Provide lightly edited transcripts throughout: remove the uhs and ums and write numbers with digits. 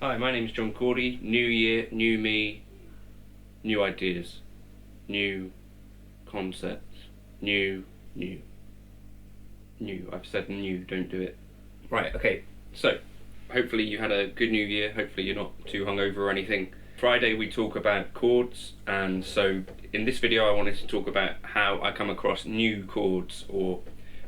Hi, my name is John Cordy. New year, new me, new ideas, new concepts, new. I've said new, don't do it. Right, okay, so hopefully you had a good new year. Hopefully you're not too hungover or anything. Friday we talk about chords, and so in this video I wanted to talk about how I come across new chords, or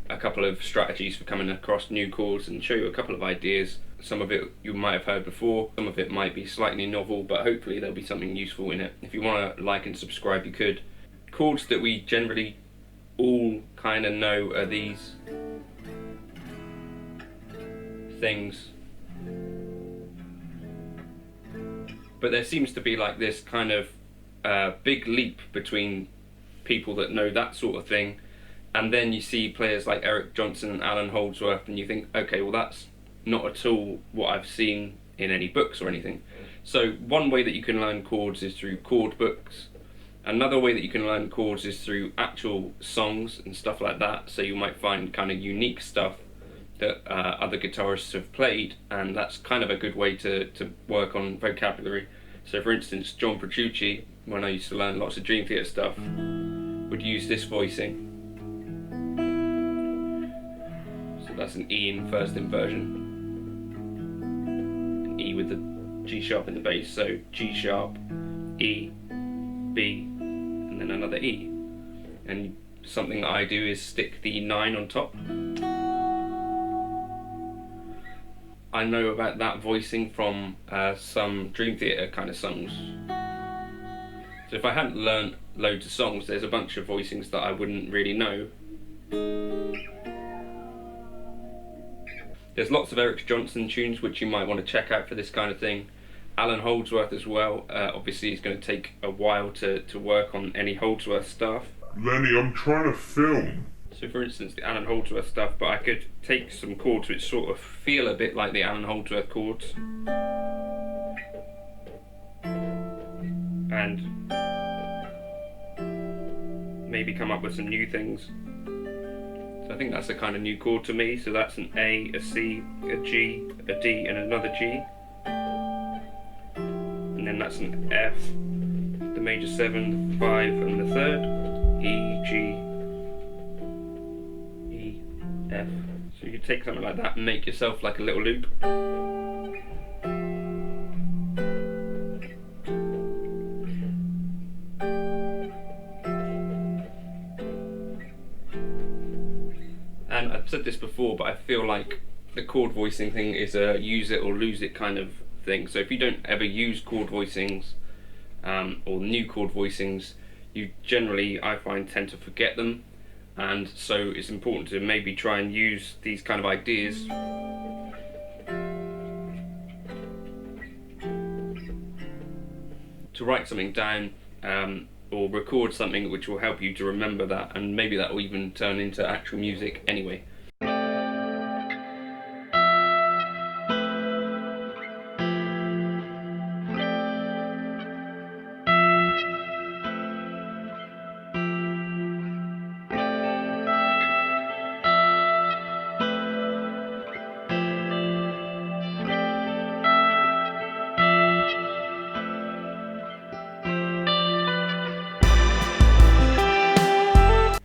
a couple of strategies for coming across new chords, and show you a couple of ideas. Some of it you might have heard before, some of it might be slightly novel, but hopefully there'll be something useful in it. If you want to like and subscribe, you could. Chords that we generally all kind of know are these things, but there seems to be like this kind of big leap between people that know that sort of thing, and then you see players like Eric Johnson and Alan Holdsworth, and you think, okay, well that's not at all what I've seen in any books or anything. So one way that you can learn chords is through chord books. Another way that you can learn chords is through actual songs and stuff like that. So you might find kind of unique stuff that other guitarists have played, and that's kind of a good way to work on vocabulary. So for instance, John Petrucci, when I used to learn lots of Dream Theater stuff, would use this voicing. So that's an E in first inversion. E with the G sharp in the bass, so G sharp, E, B, and then another E. And something that I do is stick the 9 on top. I know about that voicing from some Dream Theater kind of songs. So if I hadn't learned loads of songs, there's a bunch of voicings that I wouldn't really know. There's lots of Eric Johnson tunes which you might want to check out for this kind of thing. Alan Holdsworth as well. Obviously it's going to take a while to work on any Holdsworth stuff. Lenny, I'm trying to film. So for instance, the Alan Holdsworth stuff, but I could take some chords which sort of feel a bit like the Alan Holdsworth chords, and maybe come up with some new things. So I think that's a kind of new chord to me. So that's an A, a C, a G, a D, and another G. And then that's an F, the major 7, the 5, and the 3rd. E, G, E, F. So you could take something like that and make yourself like a little loop. And I've said this before, but I feel like the chord voicing thing is a use it or lose it kind of thing. So if you don't ever use chord voicings or new chord voicings, you generally, I find, tend to forget them. And so it's important to maybe try and use these kind of ideas to write something down, or record something which will help you to remember that, and maybe that will even turn into actual music anyway.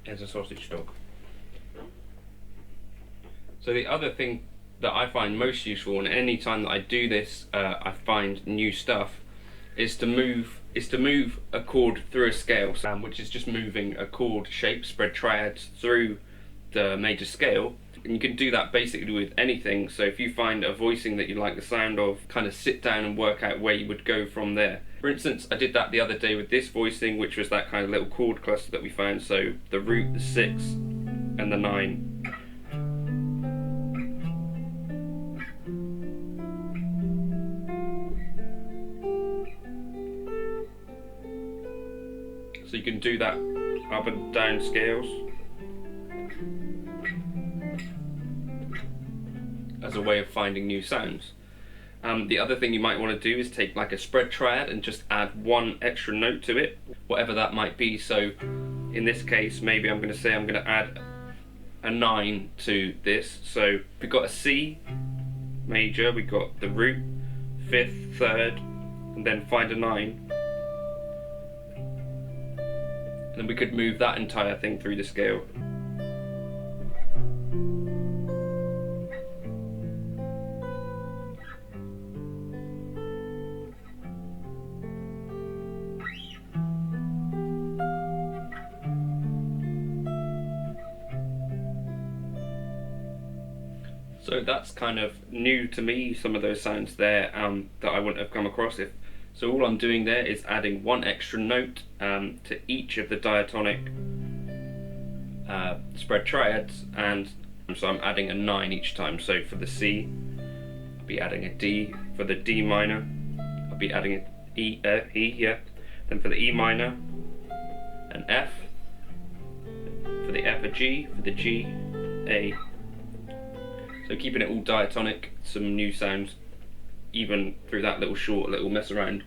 As a sausage dog. So the other thing that I find most useful, and any time that I do this, I find new stuff, is to move a chord through a scale, which is just moving a chord shape, spread triads, through the major scale. And you can do that basically with anything. So if you find a voicing that you like the sound of, kind of sit down and work out where you would go from there. For instance, I did that the other day with this voicing, which was that kind of little chord cluster that we found. So the root, the 6, and the 9. So you can do that up and down scales as a way of finding new sounds. The other thing you might want to do is take like a spread triad and just add one extra note to it, whatever that might be. So in this case, maybe I'm going to say I'm going to add a 9 to this. So we've got a C major, we've got the root, fifth, third, and then find a 9. And then we could move that entire thing through the scale. So that's kind of new to me, some of those sounds there that I wouldn't have come across if. So all I'm doing there is adding one extra note to each of the diatonic spread triads, and so I'm adding a 9 each time. So for the C, I'll be adding a D. For the D minor, I'll be adding an E, yeah. Then for the E minor, an F. For the F, a G. For the G, A. So keeping it all diatonic, some new sounds, even through that little mess around.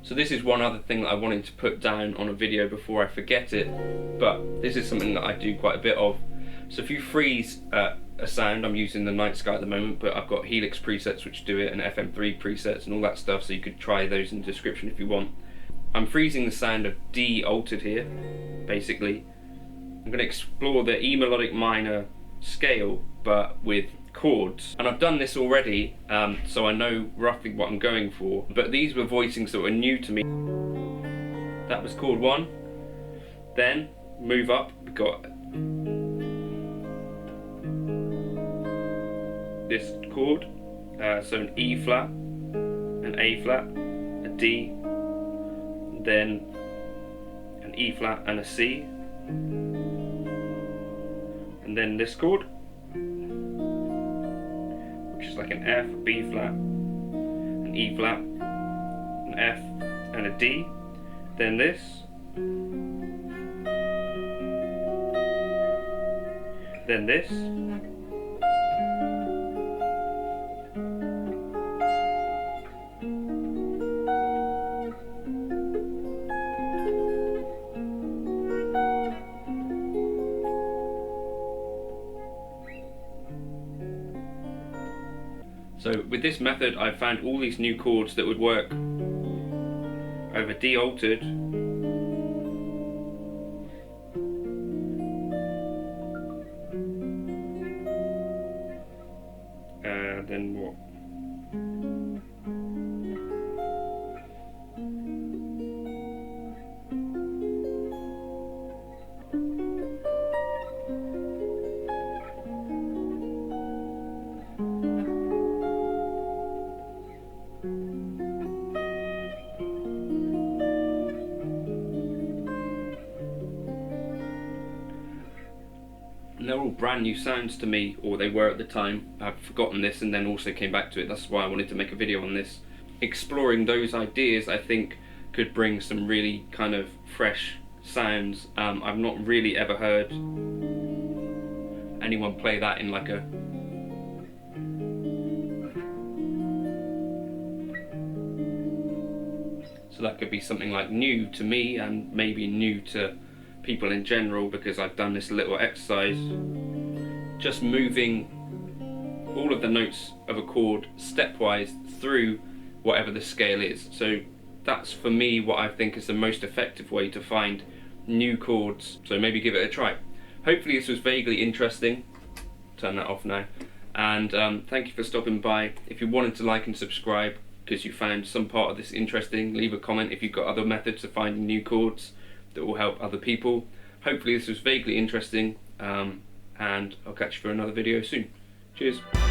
So this is one other thing that I wanted to put down on a video before I forget it, but this is something that I do quite a bit of. So if you freeze a sound, I'm using the Night Sky at the moment, but I've got Helix presets which do it, and FM3 presets and all that stuff, so you could try those in the description if you want. I'm freezing the sound of D altered here, basically. I'm going to explore the E melodic minor scale, but with chords, and I've done this already, so I know roughly what I'm going for, but these were voicings that were new to me. That was chord 1. Then move up, we got this chord, so an E flat, an A flat, a D, then an E flat and a C, and then this chord, which is like an F, B flat, an E flat, an F, and a D. Then this, then this, so with this method I've found all these new chords that would work over D altered, then what? And they're all brand new sounds to me, or they were at the time. I've forgotten this and then also came back to it. That's why I wanted to make a video on this. Exploring those ideas, I think, could bring some really kind of fresh sounds. I've not really ever heard anyone play that in like a so that could be something like new to me, and maybe new to people in general, because I've done this little exercise just moving all of the notes of a chord stepwise through whatever the scale is. So that's for me what I think is the most effective way to find new chords, so maybe give it a try. Hopefully this was vaguely interesting. Turn that off now. And thank you for stopping by. If you wanted to like and subscribe because you found some part of this interesting, leave a comment if you've got other methods of finding new chords that will help other people. Hopefully this was vaguely interesting, and I'll catch you for another video soon. Cheers.